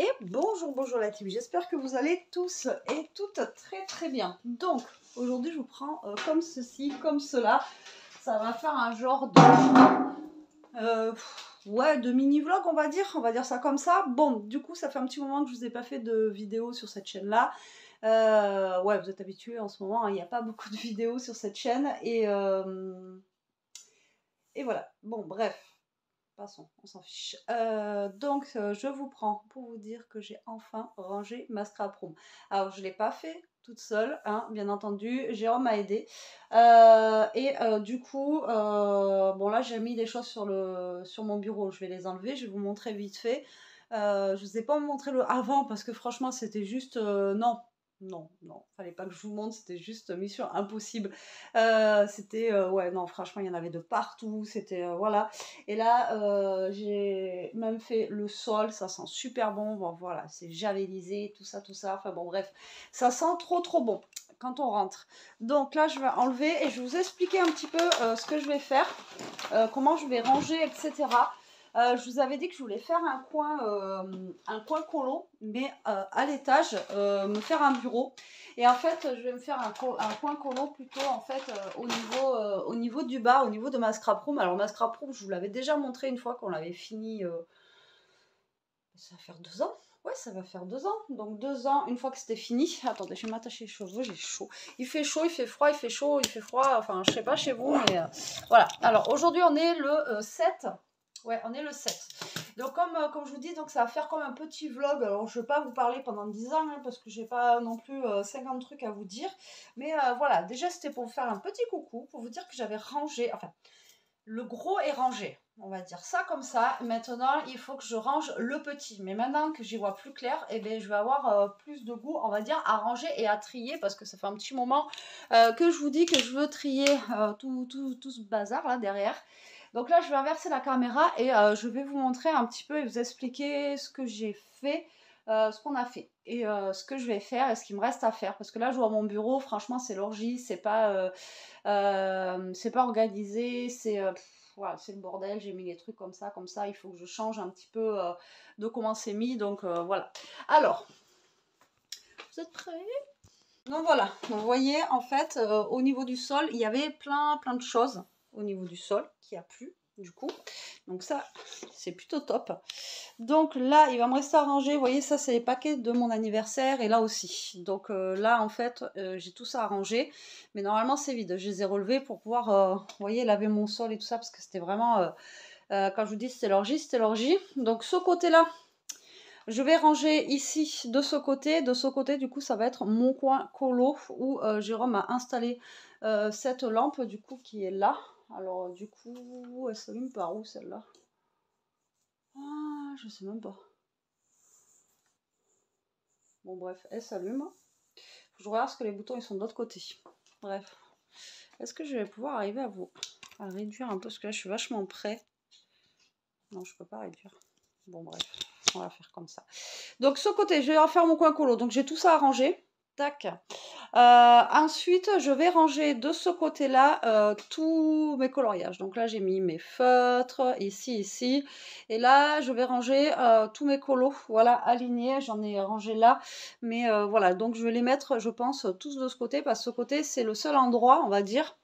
Et bonjour, bonjour la team, j'espère que vous allez tous et toutes très très bien. Donc, aujourd'hui je vous prends comme ceci, comme cela. Ça va faire un genre de mini-vlog on va dire ça comme ça. Bon, du coup ça fait un petit moment que je vous ai pas fait de vidéo sur cette chaîne-là. Ouais, vous êtes habitués en ce moment, hein, il n'y a pas beaucoup de vidéos sur cette chaîne. Et voilà, bon bref. Passons, on s'en fiche. Je vous prends pour vous dire que j'ai enfin rangé ma scrap room. Alors, je ne l'ai pas fait toute seule, hein, bien entendu. Jérôme m'a aidé. Du coup, bon là, j'ai mis des choses sur mon bureau. Je vais les enlever, je vais vous montrer vite fait. Je ne vous ai pas montré le avant parce que franchement, c'était juste... non. Non, fallait pas que je vous montre, c'était juste mission impossible. Ouais, non, franchement, il y en avait de partout, c'était, voilà. Et là, j'ai même fait le sol, ça sent super bon. Bon, voilà, c'est javelisé, tout ça, tout ça. Enfin bon, bref, ça sent trop, trop bon quand on rentre. Donc là, je vais enlever et je vais vous expliquer un petit peu ce que je vais faire, comment je vais ranger, etc. Je vous avais dit que je voulais faire un coin colo, mais à l'étage, me faire un bureau. Et en fait, je vais me faire un coin colo plutôt en fait au niveau du bas, au niveau de ma scrap room. Alors ma scrap room, je vous l'avais déjà montré une fois qu'on l'avait fini. Ça va faire 2 ans. Ouais, ça va faire 2 ans. Donc 2 ans, une fois que c'était fini. Attendez, je vais m'attacher les cheveux, j'ai chaud. Il fait chaud, il fait froid, il fait chaud, il fait froid. Enfin, je sais pas chez vous, mais voilà. Alors aujourd'hui, on est le 7. Ouais, on est le 7. Donc comme je vous dis, donc ça va faire comme un petit vlog. Alors je ne vais pas vous parler pendant 10 ans, hein, parce que j'ai pas non plus 50 trucs à vous dire. Mais voilà, déjà c'était pour vous faire un petit coucou, pour vous dire que j'avais rangé, enfin, le gros est rangé. On va dire ça comme ça. Maintenant, il faut que je range le petit. Mais maintenant que j'y vois plus clair, eh bien, je vais avoir plus de goût, on va dire, à ranger et à trier. Parce que ça fait un petit moment que je vous dis que je veux trier tout ce bazar là derrière. Donc là, je vais inverser la caméra et je vais vous montrer un petit peu et vous expliquer ce que j'ai fait, ce qu'on a fait et ce que je vais faire et ce qu'il me reste à faire. Parce que là, je vois mon bureau, franchement, c'est l'orgie, c'est pas organisé, voilà, c'est le bordel. J'ai mis les trucs comme ça. Il faut que je change un petit peu de comment c'est mis. Donc voilà. Alors, vous êtes prêts? Donc voilà, vous voyez en fait au niveau du sol, il y avait plein de choses au niveau du sol qui a plu du coup. Donc ça, c'est plutôt top. Donc là, il va me rester à ranger. Vous voyez, ça c'est les paquets de mon anniversaire et là aussi. Donc là en fait, j'ai tout ça à ranger. Mais normalement c'est vide. Je les ai relevés pour pouvoir, vous voyez, laver mon sol et tout ça parce que c'était vraiment, quand je vous dis c'était l'orgie, c'était l'orgie. Donc ce côté-là, je vais ranger ici de ce côté. De ce côté, du coup, ça va être mon coin colo où Jérôme a installé cette lampe, du coup, qui est là. Alors, du coup, elle s'allume par où, celle-là? Ah, je sais même pas. Bon, bref, elle s'allume. Je regarde que les boutons, ils sont de l'autre côté. Bref. Est-ce que je vais pouvoir arriver à réduire un peu? Parce que là, je suis vachement près. Non, je peux pas réduire. Bon, bref. On va faire comme ça. Donc, ce côté, je vais refaire mon coin colo. Donc, j'ai tout ça à ranger. Tac. Ensuite, je vais ranger de ce côté-là tous mes coloriages. Donc là, j'ai mis mes feutres, ici. Et là, je vais ranger tous mes colos, voilà, alignés. J'en ai rangé là. Mais voilà, donc je vais les mettre, je pense, tous de ce côté. Parce que ce côté, c'est le seul endroit, on va dire,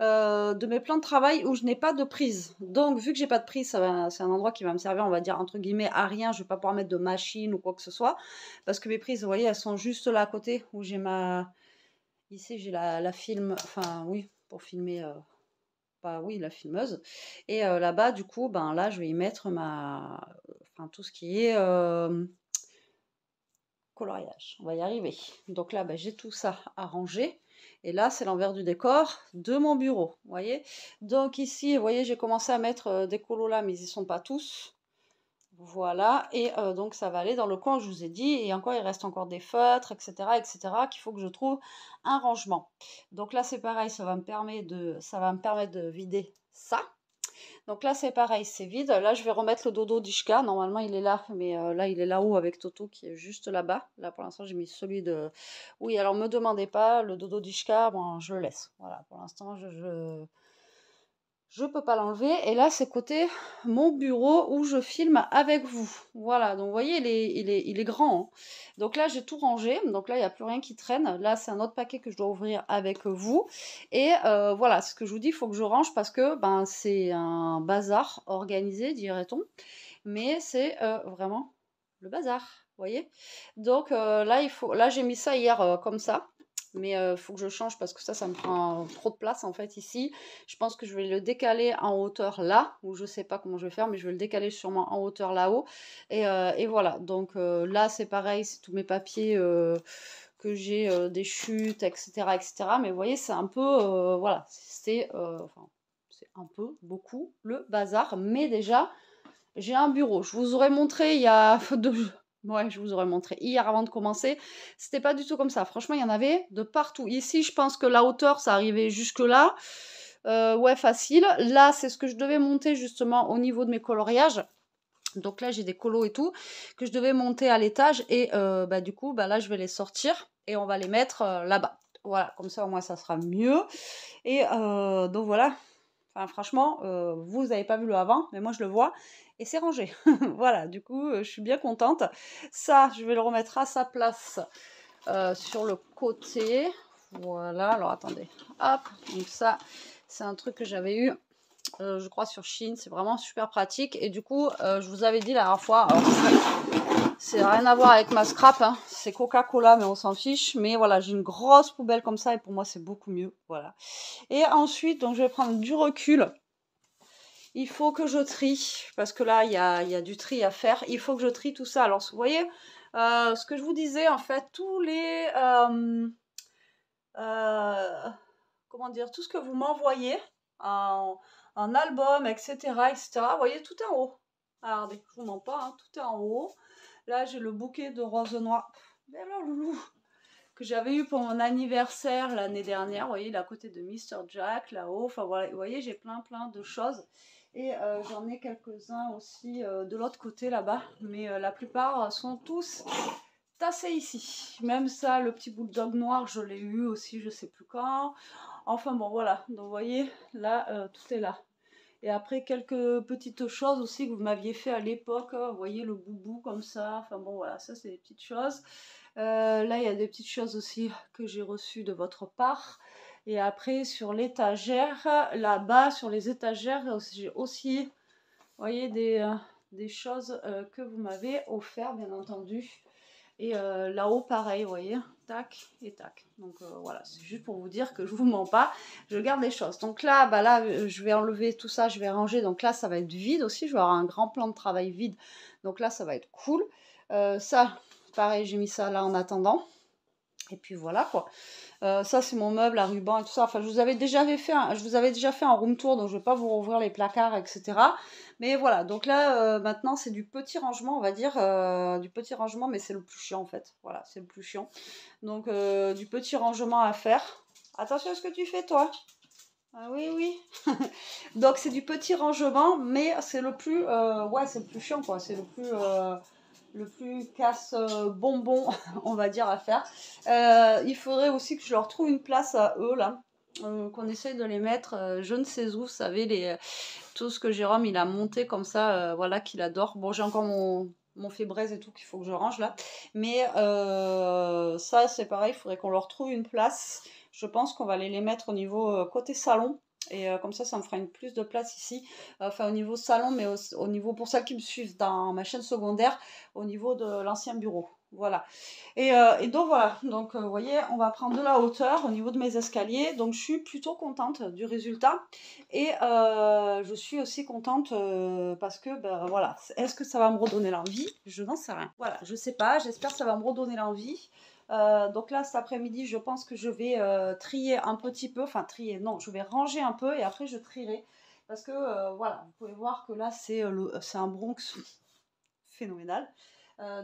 de mes plans de travail où je n'ai pas de prise. Donc, vu que j'ai pas de prise, c'est un endroit qui va me servir, on va dire, entre guillemets, à rien. Je vais pas pouvoir mettre de machine ou quoi que ce soit. Parce que mes prises, vous voyez, elles sont juste là à côté où j'ai ma... Ici, j'ai la film, enfin oui, pour filmer, oui, la filmeuse. Et là-bas, du coup, ben là, je vais y mettre enfin tout ce qui est coloriage. On va y arriver. Donc là, ben, j'ai tout ça à ranger. Et là, c'est l'envers du décor de mon bureau. Vous voyez? Donc ici, vous voyez, j'ai commencé à mettre des colos là, mais ils ne sont pas tous. Voilà, et donc ça va aller dans le coin, je vous ai dit, et encore, il reste encore des feutres, etc., qu'il faut que je trouve un rangement. Donc là, c'est pareil, ça va me permettre de vider ça. Donc là, c'est pareil, c'est vide. Là, je vais remettre le dodo d'Ishka. Normalement, il est là, mais là, il est là-haut avec Toto qui est juste là-bas. Là, pour l'instant, j'ai mis celui de... Oui, alors, me demandez pas, le dodo d'Ishka, bon, je le laisse. Voilà, pour l'instant, je je peux pas l'enlever. Et là, c'est côté mon bureau où je filme avec vous. Voilà, donc vous voyez, il est grand, hein. Donc là, j'ai tout rangé. Donc là, il n'y a plus rien qui traîne. Là, c'est un autre paquet que je dois ouvrir avec vous. Et voilà, ce que je vous dis, il faut que je range parce que ben, c'est un bazar organisé, dirait-on. Mais c'est vraiment le bazar, vous voyez. Donc là, j'ai mis ça hier comme ça. Mais il faut que je change parce que ça me prend trop de place en fait ici. Je pense que je vais le décaler en hauteur là, ou je sais pas comment je vais faire, mais je vais le décaler sûrement en hauteur là-haut. Et voilà, donc là c'est pareil, c'est tous mes papiers que j'ai, des chutes, etc., etc. Mais vous voyez, c'est un peu, voilà, enfin, c'est un peu beaucoup le bazar. Mais déjà, j'ai un bureau. Je vous aurais montré il y a deux, ouais, je vous aurais montré hier avant de commencer. C'était pas du tout comme ça. Franchement, il y en avait de partout. Ici, je pense que la hauteur, ça arrivait jusque là. Ouais, facile. Là, c'est ce que je devais monter justement au niveau de mes coloriages. Donc là, j'ai des colos et tout que je devais monter à l'étage. Et bah, du coup, bah, là, je vais les sortir et on va les mettre là-bas. Voilà, comme ça, au moins, ça sera mieux. Et donc voilà. Enfin, franchement, vous n'avez pas vu le avant, mais moi je le vois et c'est rangé. Voilà, du coup, je suis bien contente. Ça, je vais le remettre à sa place sur le côté. Voilà, alors attendez. Hop, donc ça, c'est un truc que j'avais eu, je crois, sur Shein. C'est vraiment super pratique. Et du coup, je vous avais dit la dernière fois, alors c'est rien à voir avec ma scrap, hein. C'est Coca-Cola, mais on s'en fiche. Mais voilà, j'ai une grosse poubelle comme ça et pour moi, c'est beaucoup mieux. Voilà. Et ensuite, donc, je vais prendre du recul. Il faut que je trie, parce que là, il y a du tri à faire. Il faut que je trie tout ça. Alors, vous voyez, ce que je vous disais, en fait, tous les... comment dire, tout ce que vous m'envoyez en album, etc., etc., vous voyez, tout est en haut. Regardez, je vous mens pas, hein, tout est en haut. Là, j'ai le bouquet de roses noires. Mais alors, loulou, que j'avais eu pour mon anniversaire l'année dernière, vous voyez, il est à côté de Mr. Jack, là-haut, enfin voilà, vous voyez, j'ai plein de choses, et j'en ai quelques-uns aussi de l'autre côté là-bas, mais la plupart sont tous tassés ici, même ça, le petit bulldog noir, je l'ai eu aussi, je sais plus quand, enfin bon, voilà, donc vous voyez, là, tout est là. Et après, quelques petites choses aussi que vous m'aviez fait à l'époque, hein, vous voyez, le boubou comme ça, enfin bon, voilà, ça c'est des petites choses. Là, il y a des petites choses aussi que j'ai reçues de votre part. Et après, sur l'étagère, là-bas, sur les étagères, j'ai aussi, vous voyez, des choses que vous m'avez offert, bien entendu. Et là-haut, pareil, vous voyez, tac et tac. Donc voilà, c'est juste pour vous dire que je vous mens pas, je garde les choses. Donc là, bah là, je vais enlever tout ça, je vais ranger. Donc là, ça va être vide aussi, je vais avoir un grand plan de travail vide. Donc là, ça va être cool. Ça, pareil, j'ai mis ça là en attendant. Et puis voilà quoi. Ça c'est mon meuble à ruban et tout ça. Enfin, je vous avais déjà fait un room tour, donc je vais pas vous rouvrir les placards, etc. Mais voilà, donc là maintenant c'est du petit rangement, on va dire, du petit rangement, mais c'est le plus chiant en fait. Voilà, c'est le plus chiant. Donc du petit rangement à faire. Attention à ce que tu fais toi. Ah oui, oui. Donc c'est du petit rangement, mais c'est le plus, ouais, c'est le plus chiant quoi. C'est le plus casse bonbon, on va dire, à faire. Il faudrait aussi que je leur trouve une place à eux là. Qu'on essaye de les mettre je ne sais où, vous savez, tout ce que Jérôme il a monté comme ça, voilà, qu'il adore. Bon, j'ai encore mon fait braise et tout qu'il faut que je range là. Mais ça, c'est pareil, il faudrait qu'on leur trouve une place. Je pense qu'on va les mettre au niveau côté salon. Et comme ça me fera une plus de place ici. Enfin, au niveau salon, mais au niveau, pour celles qui me suivent dans ma chaîne secondaire, au niveau de l'ancien bureau. Voilà. Et donc voilà, donc vous voyez, on va prendre de la hauteur au niveau de mes escaliers. Donc je suis plutôt contente du résultat. Et je suis aussi contente parce que, ben voilà, est-ce que ça va me redonner l'envie? Je n'en sais rien. Voilà, je sais pas, j'espère que ça va me redonner l'envie. Donc là, cet après-midi, je pense que je vais trier un petit peu. Enfin, trier, non, je vais ranger un peu et après je trierai. Parce que, voilà, vous pouvez voir que là, c'est un Bronx phénoménal.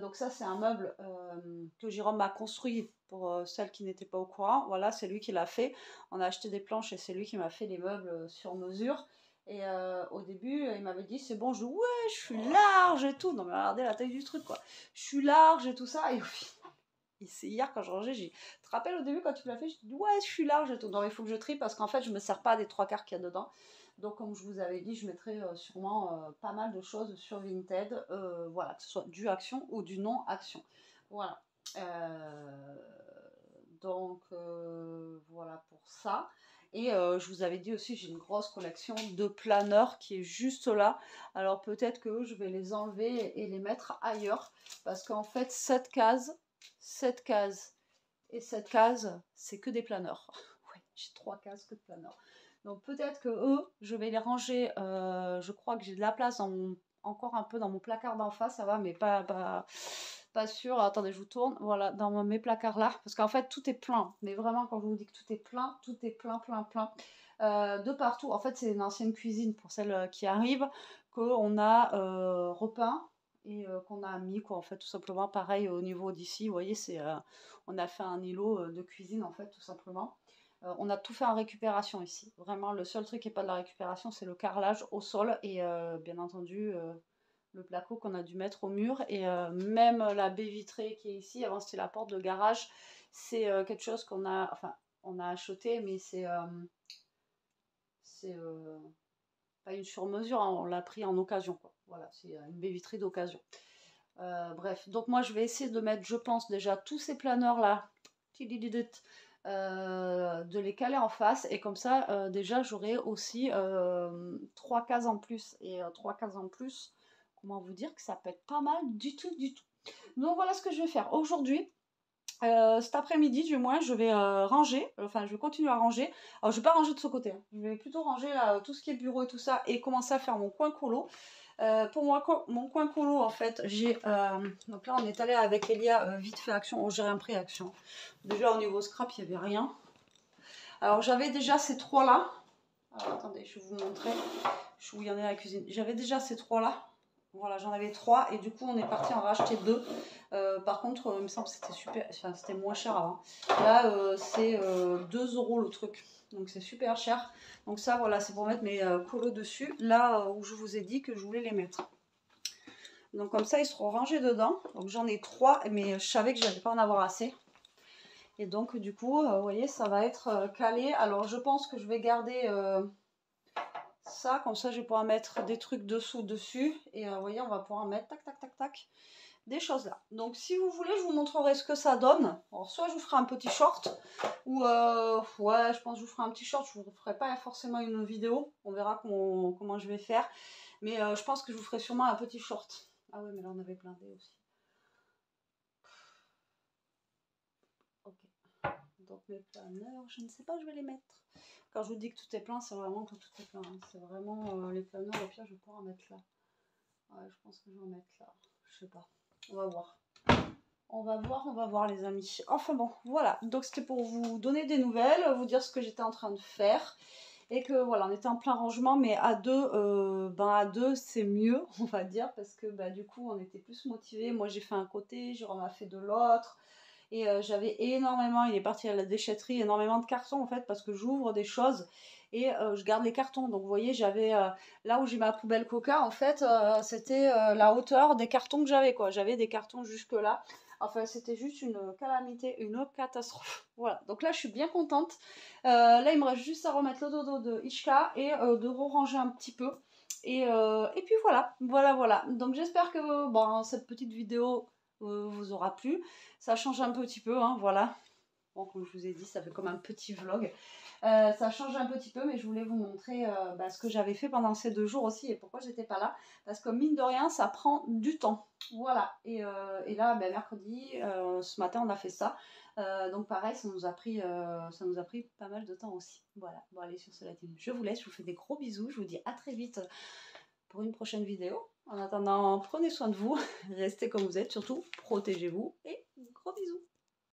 Donc ça, c'est un meuble que Jérôme m'a construit pour celles qui n'étaient pas au courant. Voilà, c'est lui qui l'a fait. On a acheté des planches et c'est lui qui m'a fait les meubles sur mesure. Et au début, il m'avait dit, c'est bon, ouais, je suis large et tout. Non mais regardez la taille du truc, quoi. Je suis large et tout ça. Et au final, c'est hier quand je rangeais, tu te rappelles au début quand tu me l'as fait, je dis, ouais, je suis large et tout. Non, il faut que je trie parce qu'en fait, je me sers pas des trois quarts qu'il y a dedans. Donc comme je vous avais dit, je mettrai sûrement pas mal de choses sur Vinted, voilà, que ce soit du action ou du non action. Voilà. Donc voilà pour ça. Et je vous avais dit aussi, j'ai une grosse collection de planeurs qui est juste là. Alors peut-être que je vais les enlever et les mettre ailleurs. Parce qu'en fait, cette case et cette case, c'est que des planeurs. Ouais, j'ai 3 cases que de planeurs. Donc peut-être que eux, je vais les ranger. Je crois que j'ai de la place encore un peu dans mon placard d'en face, ça va, mais pas sûr. Attendez, je vous tourne. Voilà, dans mes placards là. Parce qu'en fait, tout est plein. Mais vraiment, quand je vous dis que tout est plein, tout est plein, plein, plein. De partout. En fait, c'est une ancienne cuisine pour celles qui arrivent, qu'on a repeint et qu'on a mis, quoi, en fait, tout simplement. Pareil au niveau d'ici, vous voyez, on a fait un îlot de cuisine, en fait, tout simplement. On a tout fait en récupération ici. Vraiment, le seul truc qui n'est pas de la récupération, c'est le carrelage au sol et bien entendu le placo qu'on a dû mettre au mur. Et même la baie vitrée qui est ici, avant c'était la porte de garage, c'est quelque chose qu'on a, enfin, on a acheté, mais c'est pas une sur-mesure, hein, on l'a pris en occasion, quoi. Voilà, c'est une baie vitrée d'occasion. Bref, donc moi je vais essayer de mettre, je pense déjà, tous ces planeurs là, de les caler en face, et comme ça déjà j'aurai aussi 3 cases en plus, et 3 cases en plus, comment vous dire que ça peut être pas mal du tout, du tout. Donc voilà ce que je vais faire aujourd'hui. Cet après-midi, du moins, je vais ranger, enfin je vais continuer à ranger. Alors je vais pas ranger de ce côté, hein. Je vais plutôt ranger là, tout ce qui est bureau et tout ça, et commencer à faire mon coin colo. Pour moi, mon coin colo, en fait, donc là, on est allé avec Elia vite fait action. Oh, j'ai rien pris action. Déjà, au niveau scrap, il n'y avait rien. Alors, j'avais déjà ces trois-là. Alors, attendez, je vais vous montrer. Je suis où il y en a à la cuisine. J'avais déjà ces trois-là. Voilà, j'en avais 3 et du coup, on est parti en racheter 2. Par contre, il me semble que c'était super, enfin, c'était moins cher avant. Là, c'est 2 € le truc. Donc, c'est super cher. Donc ça, voilà, c'est pour mettre mes colos dessus. Là où je vous ai dit que je voulais les mettre. Donc comme ça, ils seront rangés dedans. Donc j'en ai 3, mais je savais que je n'allais pas en avoir assez. Et donc du coup, vous voyez, ça va être calé. Alors je pense que je vais garder ça. Comme ça, je vais pouvoir mettre des trucs dessous, dessus. Et vous voyez, on va pouvoir mettre tac, tac, tac, tac, des choses là. Donc si vous voulez, je vous montrerai ce que ça donne. Alors soit je vous ferai un petit short, ou ouais, je pense que je vous ferai un petit short. Je ne vous ferai pas forcément une vidéo. On verra comment je vais faire. Mais je pense que je vous ferai sûrement un petit short. Ah ouais, mais là on avait blindé aussi. Ok. Donc mes planeurs, je ne sais pas où je vais les mettre. Quand je vous dis que tout est plein, c'est vraiment que tout est plein. Hein. C'est vraiment les planeurs, au pire je vais pouvoir en mettre là. Ouais, je pense que je vais en mettre là. Je sais pas. On va voir. On va voir les amis. Enfin bon, voilà. Donc c'était pour vous donner des nouvelles, vous dire ce que j'étais en train de faire. Et que voilà, on était en plein rangement, mais à deux c'est mieux, on va dire, parce que bah, du coup, on était plus motivés. Moi, j'ai fait un côté, Jérôme a fait de l'autre. Et j'avais énormément, il est parti à la déchetterie, énormément de cartons en fait, parce que j'ouvre des choses et je garde les cartons. Donc vous voyez, j'avais là où j'ai ma poubelle Coca, en fait, c'était la hauteur des cartons que j'avais, quoi. J'avais des cartons jusque là. Enfin, c'était juste une calamité, une catastrophe. Voilà, donc là, je suis bien contente. Là, il me reste juste à remettre le dodo de Ishka et de re-ranger un petit peu. Et puis voilà. Donc j'espère que bon, cette petite vidéo vous aura plu. Ça change un petit peu, hein, voilà. Bon, comme je vous ai dit, ça fait comme un petit vlog. Ça change un petit peu, mais je voulais vous montrer ce que j'avais fait pendant ces 2 jours aussi et pourquoi j'étais pas là. Parce que mine de rien, ça prend du temps. Voilà. Et là, mercredi, ce matin, on a fait ça. Donc pareil, ça nous a pris pas mal de temps aussi. Voilà. Bon, allez, sur cela dit, je vous laisse. Je vous fais des gros bisous. Je vous dis à très vite pour une prochaine vidéo. En attendant, prenez soin de vous. Restez comme vous êtes. Surtout, protégez-vous et